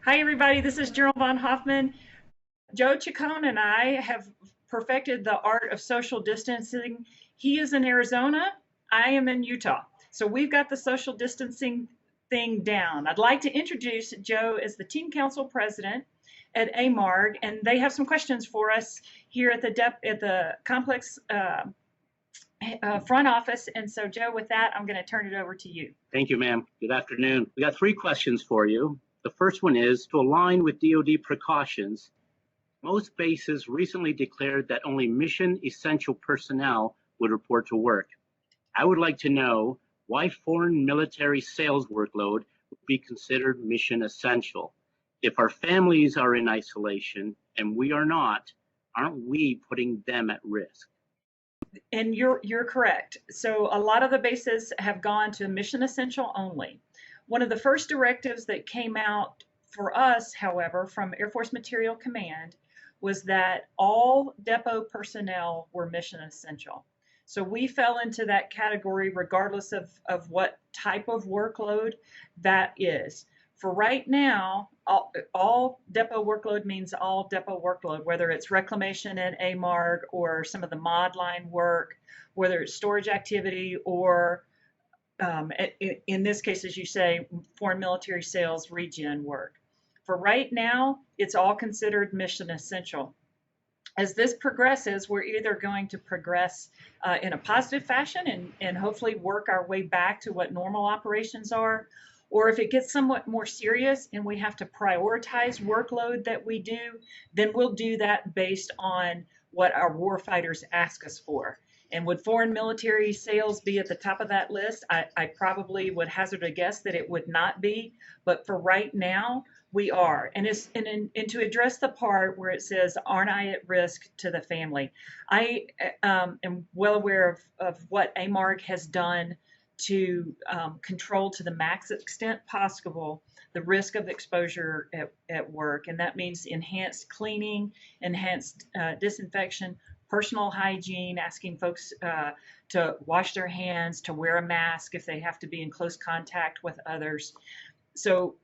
Hi, everybody. This is Gerald von Hoffman. Joe Chacon and I have perfected the art of social distancing. He is in Arizona. I am in Utah. So we've got the social distancing thing down. I'd like to introduce Joe as the team council president at AMARG, and they have some questions for us here at the complex front office. And so, Joe, with that, I'm going to turn it over to you. Thank you, ma'am. Good afternoon. We got three questions for you. The first one is, to align with DoD precautions, most bases recently declared that only mission essential personnel would report to work. I would like to know why foreign military sales workload would be considered mission essential. If our families are in isolation and we are not, aren't we putting them at risk? And you're correct. So a lot of the bases have gone to mission essential only. One of the first directives that came out for us, however, from Air Force Materiel Command was that all depot personnel were mission essential. So we fell into that category regardless of what type of workload that is. For right now, all depot workload means all depot workload, whether it's reclamation at AMARG or some of the mod line work, whether it's storage activity or in this case, as you say, foreign military sales regen work. For right now, it's all considered mission essential. As this progresses, we're either going to progress in a positive fashion and hopefully work our way back to what normal operations are, or if it gets somewhat more serious and we have to prioritize workload that we do, then we'll do that based on what our warfighters ask us for. And would foreign military sales be at the top of that list? I probably would hazard a guess that it would not be, but for right now, we are. And to address the part where it says, aren't I at risk to the family? I am well aware of what AMARG has done to control to the max extent possible the risk of exposure at work. And that means enhanced cleaning, enhanced disinfection, personal hygiene, asking folks to wash their hands, to wear a mask if they have to be in close contact with others. So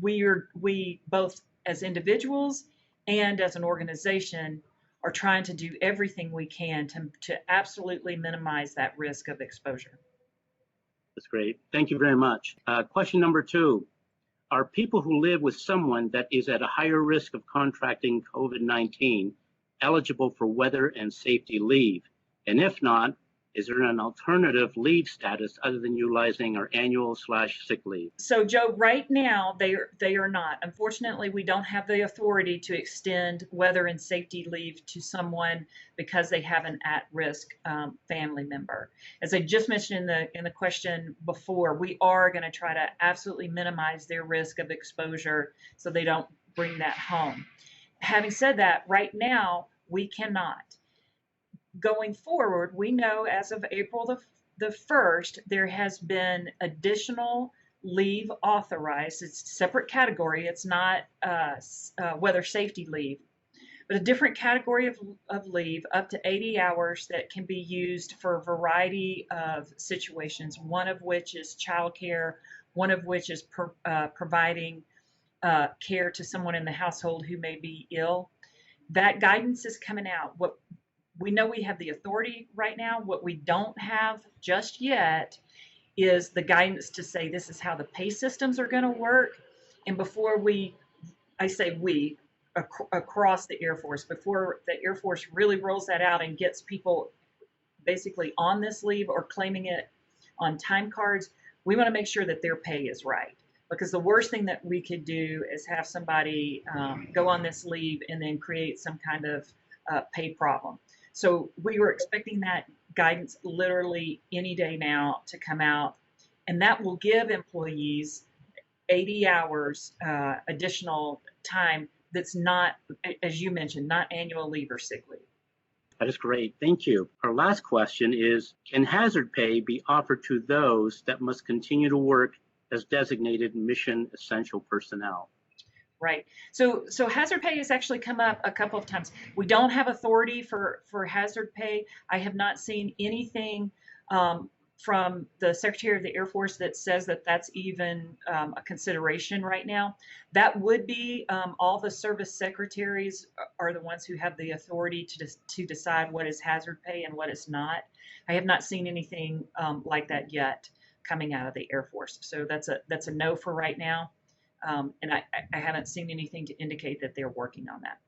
we both as individuals and as an organization are trying to do everything we can to absolutely minimize that risk of exposure. That's great. Thank you very much. Question number two. Are people who live with someone that is at a higher risk of contracting COVID-19 eligible for weather and safety leave? And if not, is there an alternative leave status other than utilizing our annual/sick leave? So, Joe, right now they are not. Unfortunately, we don't have the authority to extend weather and safety leave to someone because they have an at-risk family member. As I just mentioned in the question before, we are going to try to absolutely minimize their risk of exposure so they don't bring that home. Having said that, right now we cannot. Going forward, we know as of April the 1st, there has been additional leave authorized. It's a separate category. It's not weather safety leave, but a different category of leave up to 80 hours that can be used for a variety of situations, one of which is childcare, one of which is providing care to someone in the household who may be ill. That guidance is coming out. What we know we have the authority right now. What we don't have just yet is the guidance to say this is how the pay systems are going to work. And before I say we, across the Air Force, before the Air Force really rolls that out and gets people basically on this leave or claiming it on time cards, we want to make sure that their pay is right. Because the worst thing that we could do is have somebody go on this leave and then create some kind of pay problem. So we were expecting that guidance literally any day now to come out, and that will give employees 80 hours additional time that's not, as you mentioned, not annual leave or sick leave. That is great. Thank you. Our last question is, can hazard pay be offered to those that must continue to work as designated mission essential personnel? Right. So hazard pay has actually come up a couple of times. We don't have authority for hazard pay. I have not seen anything from the Secretary of the Air Force that says that that's even a consideration right now. That would be all the service secretaries are the ones who have the authority to decide what is hazard pay and what is not. I have not seen anything like that yet coming out of the Air Force. So that's a no for right now. And I haven't seen anything to indicate that they're working on that.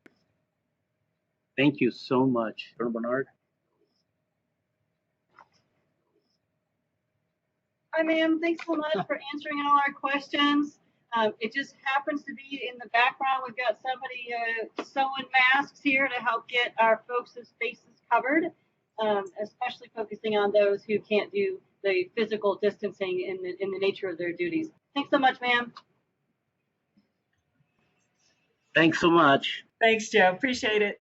Thank you so much. Colonel Bernard? Hi, ma'am. Thanks so much for answering all our questions. It just happens to be in the background. We've got somebody sewing masks here to help get our folks' faces covered, especially focusing on those who can't do the physical distancing in the nature of their duties. Thanks so much, ma'am. Thanks so much. Thanks, Joe. Appreciate it.